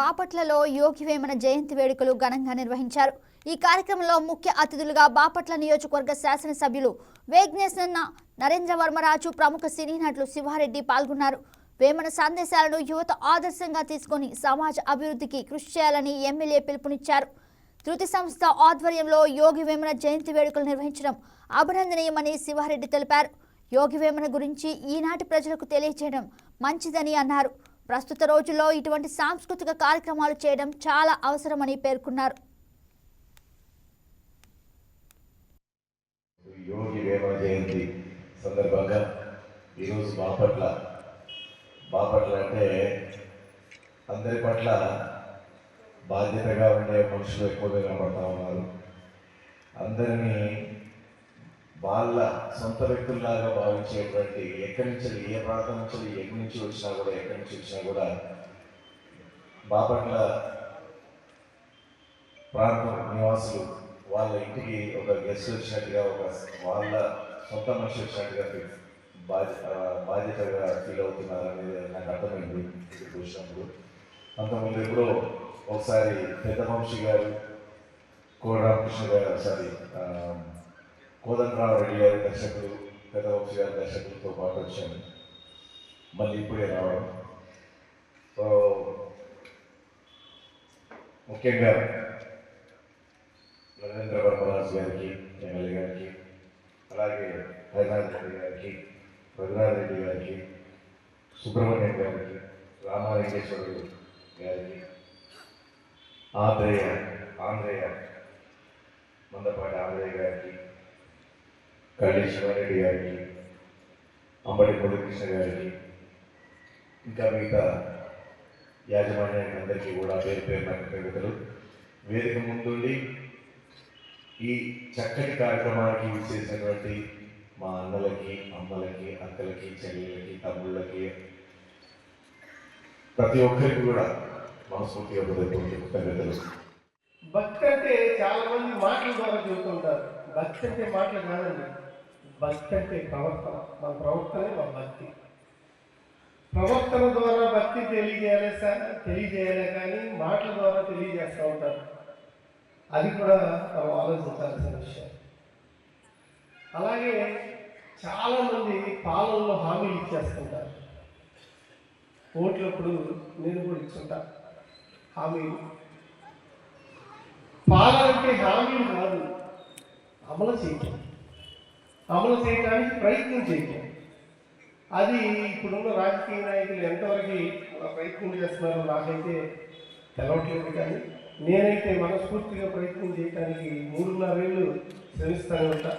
బాపట్లలో యోగి వేమన జయంతి వేడుకలు ఘనంగా నిర్వహించారు. ఈ కార్యక్రమంలో ముఖ్య అతిథులుగా బాపట్ల నియోజకవర్గ శాసనసభ్యులు వేగ్నేశన్న నరేంద్ర వర్మరాజు, ప్రముఖ సినీ నటులు శివారెడ్డి పాల్గొన్నారు. వేమన సందేశాలను యువత ఆదర్శంగా తీసుకొని సమాజ అభివృద్ధికి కృషి చేయాలని ఎమ్మెల్యే పిలుపునిచ్చారు. ధృతి సంస్థ ఆధ్వర్యంలో యోగి వేమన జయంతి వేడుకలు నిర్వహించడం అభినందనీయమని శివారెడ్డి తెలిపారు. యోగి వేమన గురించి ఈనాటి ప్రజలకు తెలియజేయడం మంచిదని అన్నారు. ప్రస్తుత రోజుల్లో ఇటువంటి సాంస్కృతిక కార్యక్రమాలు చేయడం చాలా అవసరమని పేర్కొన్నారు. యోగి వేమన జయంతి సందర్భంగా ఈరోజు బాపట్ల అంటే అందరి పట్ల బాధ్యతగా ఉండే మనుషులు ఎక్కువగా కనబడతా ఉన్నారు. అందరినీ వాళ్ళ సొంత వ్యక్తుల్లాగా భావించేటువంటి ఎక్కడి నుంచి ఏ ప్రాంతం నుంచి ఎక్కడి నుంచి వచ్చినా కూడా ఎక్కడి నుంచి వచ్చినా కూడా బాపట్ల ప్రాంతం నివాసులు వాళ్ళ ఇంటికి ఒక గెస్ట్ వచ్చినట్టుగా, ఒక వాళ్ళ సొంత మనిషి వచ్చినట్టుగా బాధ్యతగా ఫీల్ అవుతున్నారు అనేది నాకు అర్థమైంది ఇది చూసినప్పుడు. అంతకుముందు ఎప్పుడో ఒకసారి పెద్ద వంశీ గారు, కోదండరామకృష్ణ గారు, కోదండరామరెడ్డి గారు దర్శకులు, పెద్ద వంశీ గారి దర్శకులతో పాటు వచ్చాను. మళ్ళీ ఇప్పుడే రావడం. సో ముఖ్యంగా నరేంద్ర వర్మరాజు గారికి, ఎమ్మెల్యే గారికి, అలాగే హరినాథ్ రెడ్డి గారికి, రఘునాథ్ రెడ్డి గారికి, సుబ్రహ్మణ్యం గారికి, రామాలింగేశ్వరుడు గారికి, ఆంధ్రయ్య మందపాటి ఆంధ్రయ్య గారికి, కళ్యాణ్ శివారెడ్డి గారికి, అంబటి మురళీకృష్ణ గారికి, ఇంకా మిగతా యాజమాన్యానికి అందరికీ కూడా పేరు పేరున కృతజ్ఞతలు. వేదిక ముందుండి ఈ చక్కటి కార్యక్రమానికి విచ్చేసినటువంటి మా అన్నలకి, అమ్మలకి, అక్కలకి, చెల్లెళ్ళకి, తమ్ముళ్ళకి, ప్రతి ఒక్కరికి కూడా మనస్ఫూర్తిగా కృతజ్ఞతలు. భక్తి అంటే చాలా మంది మాటల ద్వారా చెబుతుంటారు. భక్తి అంటే మాటలు కాదండి, భక్తి అంటే ప్రవర్తన. మన ప్రవర్తనే మన భక్తి. ప్రవర్తన ద్వారా భక్తి తెలియజేయాలి కానీ మాటల ద్వారా తెలియజేస్తూ ఉంటారు. అది కూడా మనం ఆలోచించాల్సిన విషయం. అలాగే చాలామంది పాలనలో హామీలు ఇచ్చేస్తుంటారు. ఓట్లప్పుడు నేను కూడా ఇచ్చుంటా హామీలు. పాలన అంటే హామీలు కాదు, అమలు చేయడానికి ప్రయత్నం చేయటం. అది ఇప్పుడున్న రాజకీయ నాయకులు ఎంతవరకు ప్రయత్నం చేస్తున్నారో నాకైతే తెలవట్లేదు. కానీ నేనైతే మనస్ఫూర్తిగా ప్రయత్నం చేయడానికి 3.5 ఏళ్ళు శ్రమిస్తానే ఉంటా.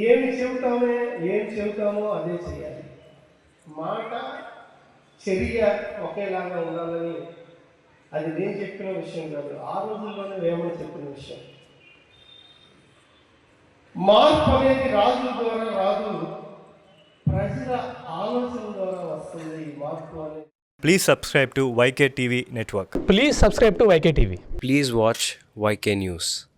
ఏమి చెబుతామో అదే చేయాలి. మాట చర్య ఒకేలాగా ఉండాలని అది నేను చెప్పిన విషయం కాదు, ఆ రోజుల్లోనే వేమన చెప్పిన విషయం. మార్పు అనేది రాజుల ద్వారా రాదు, ప్రజల ఆలోచన ద్వారా వస్తుంది ఈ మార్పు అనేది. Please subscribe to YK TV Network. Please subscribe to YK TV. Please watch YK News.